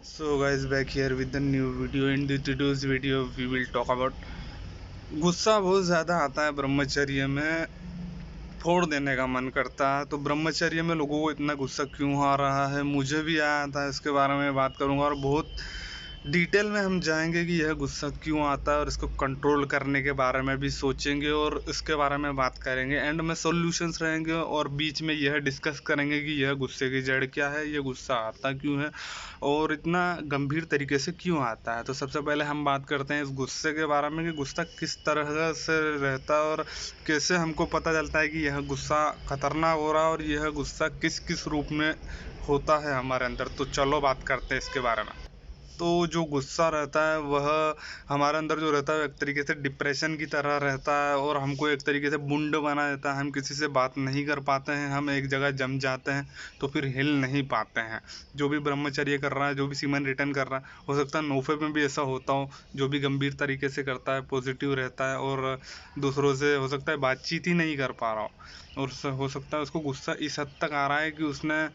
So guys, back here with the new video. In today's video we will talk about गुस्सा बहुत ज़्यादा आता है ब्रह्मचर्य में, फोड़ देने का मन करता है। तो ब्रह्मचर्य में लोगों को इतना गुस्सा क्यों आ रहा है, मुझे भी आया था, इसके बारे में बात करूंगा और बहुत डिटेल में हम जाएंगे कि यह गुस्सा क्यों आता है और इसको कंट्रोल करने के बारे में भी सोचेंगे और इसके बारे में बात करेंगे। एंड में सॉल्यूशंस रहेंगे और बीच में यह डिस्कस करेंगे कि यह गुस्से की जड़ क्या है, यह गुस्सा आता क्यों है और इतना गंभीर तरीके से क्यों आता है। तो सबसे पहले हम बात करते हैं इस गुस्से के बारे में कि गुस्सा किस तरह से रहता है और कैसे हमको पता चलता है कि यह गुस्सा खतरनाक हो रहा है और यह गुस्सा किस किस रूप में होता है हमारे अंदर। तो चलो बात करते हैं इसके बारे में। तो जो गुस्सा रहता है वह हमारे अंदर जो रहता है एक तरीके से डिप्रेशन की तरह रहता है और हमको एक तरीके से बुंड बना देता है। हम किसी से बात नहीं कर पाते हैं, हम एक जगह जम जाते हैं तो फिर हिल नहीं पाते हैं। जो भी ब्रह्मचर्य कर रहा है, जो भी सीमन रिटर्न कर रहा है, हो सकता है नोफे में भी ऐसा होता हो। जो भी गंभीर तरीके से करता है, पॉजिटिव रहता है और दूसरों से हो सकता है बातचीत ही नहीं कर पा रहा हो और हो सकता है उसको गुस्सा इस हद तक आ रहा है कि उसने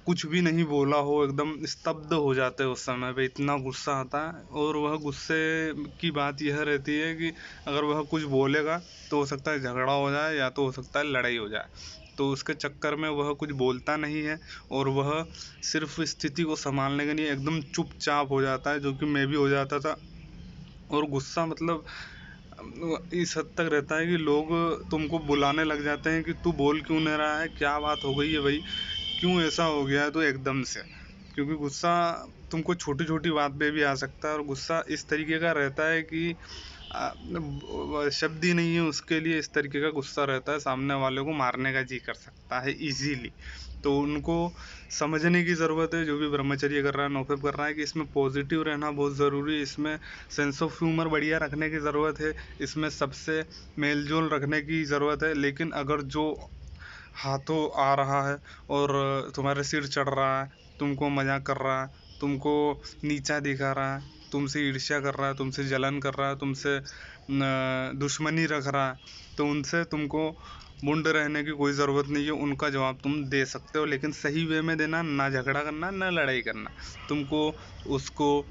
कुछ भी नहीं बोला हो, एकदम स्तब्ध हो जाते हैं उस समय पे, इतना गुस्सा आता है। और वह गुस्से की बात यह रहती है कि अगर वह कुछ बोलेगा तो हो सकता है झगड़ा हो जाए या तो हो सकता है लड़ाई हो जाए। तो उसके चक्कर में वह कुछ बोलता नहीं है और वह सिर्फ स्थिति को संभालने के लिए एकदम चुपचाप हो जाता है, जो कि मैं भी हो जाता था। और गुस्सा मतलब इस हद तक रहता है कि लोग तुमको बुलाने लग जाते हैं कि तू बोल क्यों नहीं रहा है, क्या बात हो गई है भाई, क्यों ऐसा हो गया है तो एकदम से। क्योंकि गुस्सा तुमको छोटी छोटी बात पे भी आ सकता है और गुस्सा इस तरीके का रहता है कि शब्द ही नहीं है उसके लिए, इस तरीके का गुस्सा रहता है, सामने वाले को मारने का जी कर सकता है इजीली। तो उनको समझने की ज़रूरत है, जो भी ब्रह्मचर्य कर रहा है, नौफेब कर रहा है, कि इसमें पॉजिटिव रहना बहुत ज़रूरी है, इसमें सेंस ऑफ ह्यूमर बढ़िया रखने की ज़रूरत है, इसमें सबसे मेल जोल रखने की ज़रूरत है। लेकिन अगर जो हाथों आ रहा है और तुम्हारे सिर चढ़ रहा है, तुमको मजाक कर रहा है, तुमको नीचा दिखा रहा है, तुमसे ईर्ष्या कर रहा है, तुमसे जलन कर रहा है, तुमसे दुश्मनी रख रहा है, तो उनसे तुमको मुंड रहने की कोई ज़रूरत नहीं है। उनका जवाब तुम दे सकते हो, लेकिन सही वे में देना, ना झगड़ा करना ना लड़ाई करना। तुमको उसको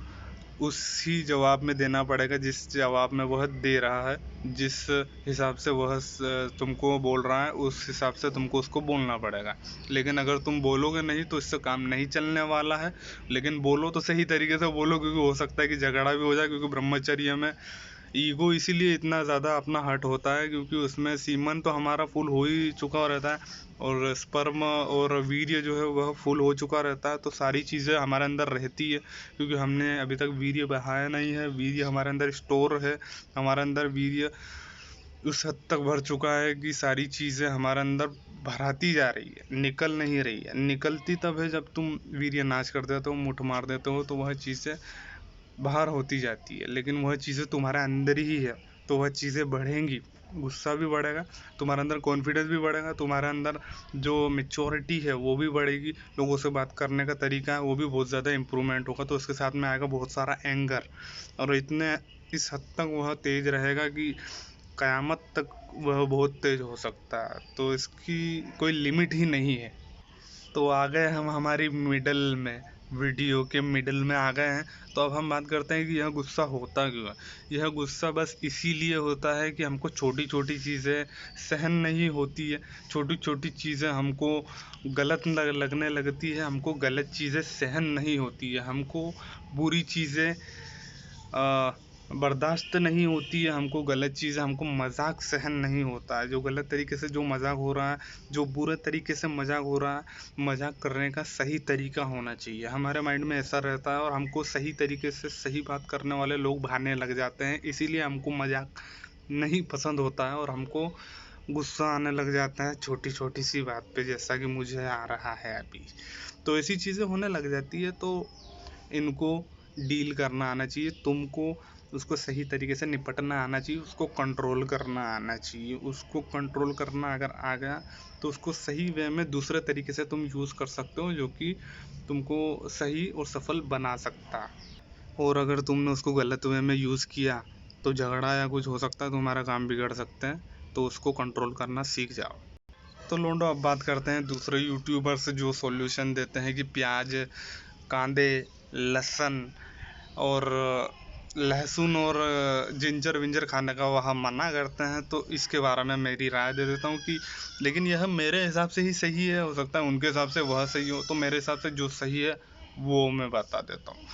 उसी जवाब में देना पड़ेगा जिस जवाब में वह दे रहा है, जिस हिसाब से वह तुमको बोल रहा है उस हिसाब से तुमको उसको बोलना पड़ेगा। लेकिन अगर तुम बोलोगे नहीं तो इससे काम नहीं चलने वाला है। लेकिन बोलो तो सही तरीके से बोलो, क्योंकि हो सकता है कि झगड़ा भी हो जाए, क्योंकि ब्रह्मचर्य में ईगो इसीलिए इतना ज़्यादा अपना हर्ट होता है क्योंकि उसमें सीमन तो हमारा फुल हो ही चुका रहता है और स्पर्म और वीर्य जो है वह फुल हो चुका रहता है। तो सारी चीज़ें हमारे अंदर रहती है, क्योंकि हमने अभी तक वीर्य बहाया नहीं है, वीर्य हमारे अंदर स्टोर है, हमारे अंदर वीर्य उस हद तक भर चुका है कि सारी चीज़ें हमारे अंदर भराती जा रही है, निकल नहीं रही है। निकलती तब है जब तुम वीर्य नाश कर देते हो, मुठ मार देते हो, तो वह चीज़ें बाहर होती जाती है। लेकिन वह चीज़ें तुम्हारे अंदर ही है, तो वह चीज़ें बढ़ेंगी, गुस्सा भी बढ़ेगा, तुम्हारे अंदर कॉन्फिडेंस भी बढ़ेगा, तुम्हारे अंदर जो मेच्योरिटी है वो भी बढ़ेगी, लोगों से बात करने का तरीका है वो भी बहुत ज़्यादा इम्प्रूवमेंट होगा। तो उसके साथ में आएगा बहुत सारा एंगर, और इतने इस हद तक वह तेज़ रहेगा कि क़यामत तक वह बहुत तेज़ हो सकता है। तो इसकी कोई लिमिट ही नहीं है। तो आ गए हम हमारी मिडल में, वीडियो के मिडल में आ गए हैं। तो अब हम बात करते हैं कि यह गुस्सा होता क्यों है। यह गुस्सा बस इसीलिए होता है कि हमको छोटी छोटी चीज़ें सहन नहीं होती है, छोटी छोटी चीज़ें हमको गलत लगने लगती है, हमको गलत चीज़ें सहन नहीं होती है, हमको बुरी चीज़ें बर्दाश्त नहीं होती है, हमको गलत चीज़, हमको मजाक सहन नहीं होता है। जो गलत तरीके से जो मजाक हो रहा है, जो बुरे तरीके से मजाक हो रहा है, मजाक करने का सही तरीका होना चाहिए, हमारे माइंड में ऐसा रहता है। और हमको सही तरीके से सही बात करने वाले लोग भाने लग जाते हैं, इसीलिए हमको मजाक नहीं पसंद होता है और हमको गुस्सा आने लग जाता है छोटी छोटी सी बात पे, जैसा कि मुझे आ रहा है अभी। तो ऐसी चीज़ें होने लग जाती है। तो इनको डील करना आना चाहिए तुमको, उसको सही तरीके से निपटना आना चाहिए, उसको कंट्रोल करना आना चाहिए। उसको कंट्रोल करना अगर आ गया तो उसको सही वे में दूसरे तरीके से तुम यूज़ कर सकते हो, जो कि तुमको सही और सफल बना सकता है। और अगर तुमने उसको गलत वे में यूज़ किया तो झगड़ा या कुछ हो सकता है, तुम्हारा काम बिगड़ सकते हैं। तो उसको कंट्रोल करना सीख जाओ। तो लोंडो, अब बात करते हैं दूसरे यूट्यूबर से जो सॉल्यूशन देते हैं कि प्याज, कांदे, लहसुन और लहसुन और जिंजर विंजर खाने का वह मना करते हैं, तो इसके बारे में मेरी राय दे देता हूँ कि लेकिन यह मेरे हिसाब से ही सही है, हो सकता है उनके हिसाब से वह सही हो, तो मेरे हिसाब से जो सही है वो मैं बता देता हूँ।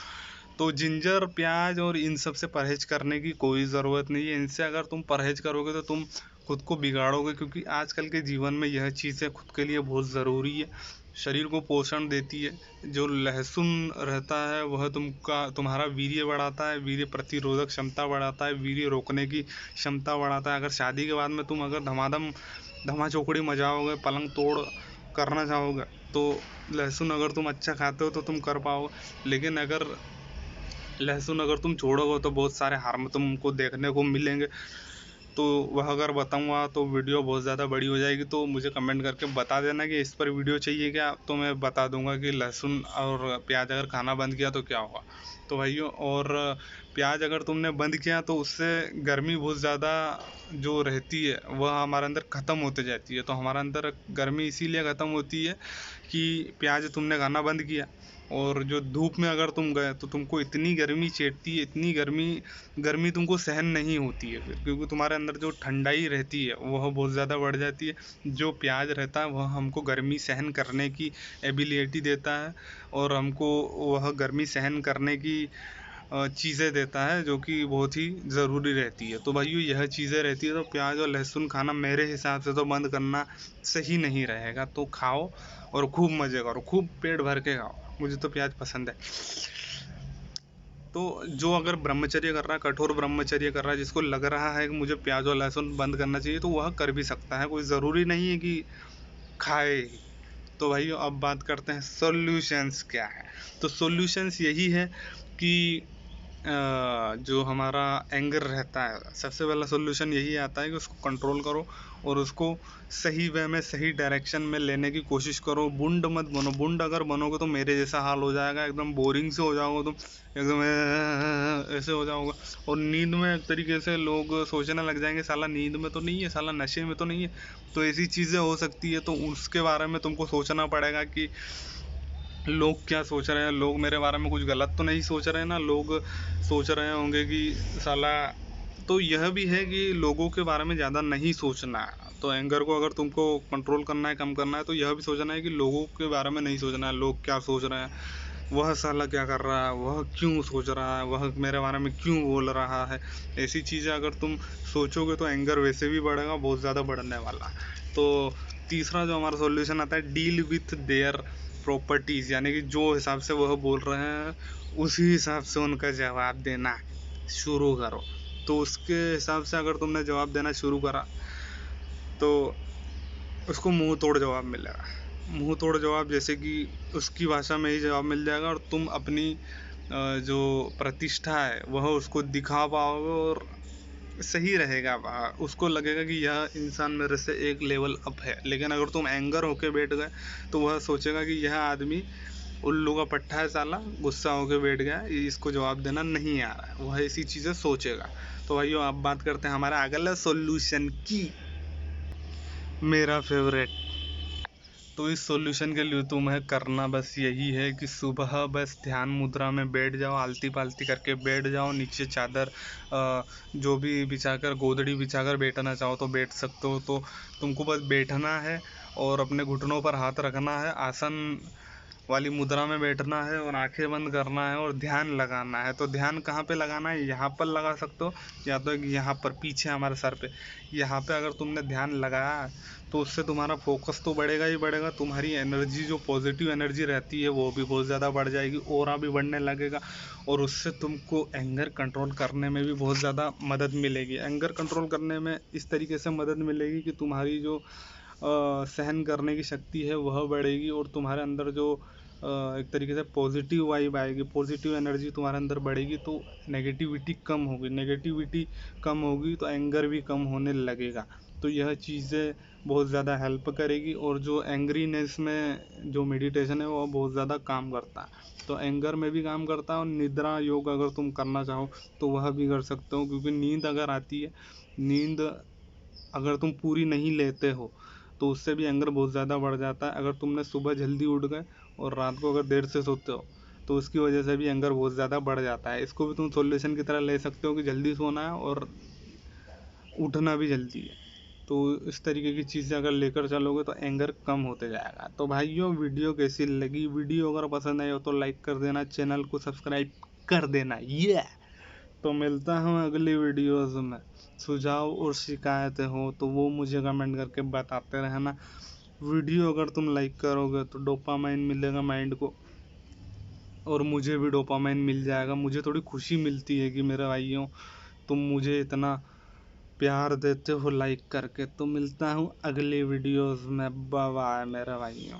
तो जिंजर प्याज और इन सब से परहेज करने की कोई ज़रूरत नहीं है। इनसे अगर तुम परहेज करोगे तो तुम खुद को बिगाड़ोगे, क्योंकि आजकल के जीवन में यह चीज़ें खुद के लिए बहुत ज़रूरी है, शरीर को पोषण देती है। जो लहसुन रहता है वह तुम्हारा वीर्य बढ़ाता है, वीर्य प्रतिरोधक क्षमता बढ़ाता है, वीर्य रोकने की क्षमता बढ़ाता है। अगर शादी के बाद में तुम अगर धमाधम धमा चौकड़ी मचाओगे, पलंग तोड़ करना चाहोगे, तो लहसुन अगर तुम अच्छा खाते हो तो तुम कर पाओगे। लेकिन अगर लहसुन अगर तुम छोड़ोगे तो बहुत सारे हार्म तुमको देखने को मिलेंगे। तो वह अगर बताऊंगा तो वीडियो बहुत ज़्यादा बड़ी हो जाएगी, तो मुझे कमेंट करके बता देना कि इस पर वीडियो चाहिए क्या, तो मैं बता दूंगा कि लहसुन और प्याज अगर खाना बंद किया तो क्या होगा। तो भाइयों, और प्याज अगर तुमने बंद किया तो उससे गर्मी बहुत ज़्यादा जो रहती है वह हमारे अंदर ख़त्म होते जाती है। तो हमारे अंदर गर्मी इसीलिए ख़त्म होती है कि प्याज तुमने खाना बंद किया। और जो धूप में अगर तुम गए तो तुमको इतनी गर्मी चेटती है, इतनी गर्मी तुमको सहन नहीं होती है फिर, क्योंकि तुम्हारे अंदर जो ठंडाई रहती है वह बहुत ज़्यादा बढ़ जाती है। जो प्याज रहता है वह हमको गर्मी सहन करने की एबिलिटी देता है, और हमको वह गर्मी सहन करने की चीज़ें देता है, जो कि बहुत ही ज़रूरी रहती है। तो भाइयों, यह चीज़ें रहती है, तो प्याज और लहसुन खाना मेरे हिसाब से तो बंद करना सही नहीं रहेगा। तो खाओ और खूब मज़े करो, खूब पेट भर के खाओ। मुझे तो प्याज पसंद है। तो जो अगर ब्रह्मचर्य कर रहा है, कठोर ब्रह्मचर्य कर रहा है, जिसको लग रहा है कि मुझे प्याज और लहसुन बंद करना चाहिए, तो वह कर भी सकता है, कोई ज़रूरी नहीं है कि खाए। तो भाइयों, अब बात करते हैं सॉल्यूशंस क्या है। तो सॉल्यूशंस यही है कि जो हमारा एंगर रहता है, सबसे पहला सॉल्यूशन यही आता है कि उसको कंट्रोल करो और उसको सही वे में, सही डायरेक्शन में लेने की कोशिश करो। बुंड मत बनो। बुंड अगर बनोगे तो मेरे जैसा हाल हो जाएगा, एकदम बोरिंग से हो जाओगे तुम, एकदम ऐसे हो जाओगे। और नींद में एक तरीके से लोग सोचने लग जाएंगे, साला नींद में तो नहीं है, साला नशे में तो नहीं है। तो ऐसी चीज़ें हो सकती है, तो उसके बारे में तुमको सोचना पड़ेगा कि लोग क्या सोच रहे हैं, लोग मेरे बारे में कुछ गलत तो नहीं सोच रहे हैं ना। लोग सोच रहे होंगे कि साला, तो यह भी है कि लोगों के बारे में ज़्यादा नहीं सोचना है। तो एंगर को अगर तुमको कंट्रोल करना है, कम करना है, तो यह भी सोचना है कि लोगों के बारे में नहीं सोचना है, लोग क्या सोच रहे हैं, वह साला क्या कर रहा है, वह क्यों सोच रहा है, वह मेरे बारे में क्यों बोल रहा है। ऐसी चीज़ें अगर तुम सोचोगे तो एंगर वैसे भी बढ़ेगा, बहुत ज़्यादा बढ़ने वाला। तो तीसरा जो हमारा सॉल्यूशन आता है, डील विथ देयर प्रॉपर्टीज़, यानी कि जो हिसाब से वह बोल रहे हैं उसी हिसाब से उनका जवाब देना शुरू करो। तो उसके हिसाब से अगर तुमने जवाब देना शुरू करा तो उसको मुंह तोड़ जवाब मिलेगा। मुंह तोड़ जवाब जैसे कि उसकी भाषा में ही जवाब मिल जाएगा, और तुम अपनी जो प्रतिष्ठा है वह उसको दिखा पाओगे, और सही रहेगा। उसको लगेगा कि यह इंसान मेरे से एक लेवल अप है। लेकिन अगर तुम एंगर होके बैठ गए तो वह सोचेगा कि यह आदमी उल्लू का पट्टा है, साला गुस्सा होके बैठ गया, इसको जवाब देना नहीं आ रहा है, वह ऐसी चीज़ें सोचेगा। तो भाइयों, अब बात करते हैं हमारा अगला सॉल्यूशन की, मेरा फेवरेट। तो इस सॉल्यूशन के लिए तुम्हें करना बस यही है कि सुबह बस ध्यान मुद्रा में बैठ जाओ, आलती पालती करके बैठ जाओ, नीचे चादर जो भी बिछाकर, गोदड़ी बिछाकर बैठना चाहो तो बैठ सकते हो। तो तुमको बस बैठना है और अपने घुटनों पर हाथ रखना है, आसन वाली मुद्रा में बैठना है और आंखें बंद करना है और ध्यान लगाना है। तो ध्यान कहाँ पे लगाना है, यहाँ पर लगा सकते हो, या तो यहाँ पर पीछे हमारे सर पे, यहाँ पे अगर तुमने ध्यान लगाया तो उससे तुम्हारा फोकस तो बढ़ेगा ही बढ़ेगा, तुम्हारी एनर्जी, जो पॉजिटिव एनर्जी रहती है वो भी बहुत ज़्यादा बढ़ जाएगी, ऑरा भी बढ़ने लगेगा, और उससे तुमको एंगर कंट्रोल करने में भी बहुत ज़्यादा मदद मिलेगी। एंगर कंट्रोल करने में इस तरीके से मदद मिलेगी कि तुम्हारी जो सहन करने की शक्ति है वह बढ़ेगी, और तुम्हारे अंदर जो एक तरीके से पॉजिटिव वाइब आएगी, पॉजिटिव एनर्जी तुम्हारे अंदर बढ़ेगी, तो नेगेटिविटी कम होगी, नेगेटिविटी कम होगी तो एंगर भी कम होने लगेगा। तो यह चीज़ें बहुत ज़्यादा हेल्प करेगी, और जो एंग्रीनेस में जो मेडिटेशन है वो बहुत ज़्यादा काम करता है। तो एंगर में भी काम करता है, और निद्रा योग अगर तुम करना चाहो तो वह भी कर सकते हो, क्योंकि नींद अगर आती है, नींद अगर तुम पूरी नहीं लेते हो तो उससे भी एंगर बहुत ज़्यादा बढ़ जाता है। अगर तुमने सुबह जल्दी उठ गए और रात को अगर देर से सोते हो तो उसकी वजह से भी एंगर बहुत ज़्यादा बढ़ जाता है। इसको भी तुम सॉल्यूशन की तरह ले सकते हो कि जल्दी सोना है और उठना भी जल्दी है। तो इस तरीके की चीज़ें अगर लेकर चलोगे तो एंगर कम होते जाएगा। तो भाइयों, वीडियो कैसी लगी? वीडियो अगर पसंद आई हो तो लाइक कर देना, चैनल को सब्सक्राइब कर देना। तो मिलता हूँ अगली वीडियोस में। सुझाव और शिकायतें हो तो वो मुझे कमेंट करके बताते रहना। वीडियो अगर तुम लाइक करोगे तो डोपामाइन मिलेगा माइंड को, और मुझे भी डोपामाइन मिल जाएगा। मुझे थोड़ी खुशी मिलती है कि मेरे भाइयों तुम मुझे इतना प्यार देते हो लाइक करके। तो मिलता हूँ अगली वीडियोस में। बाय बाय मेरे भाइयों।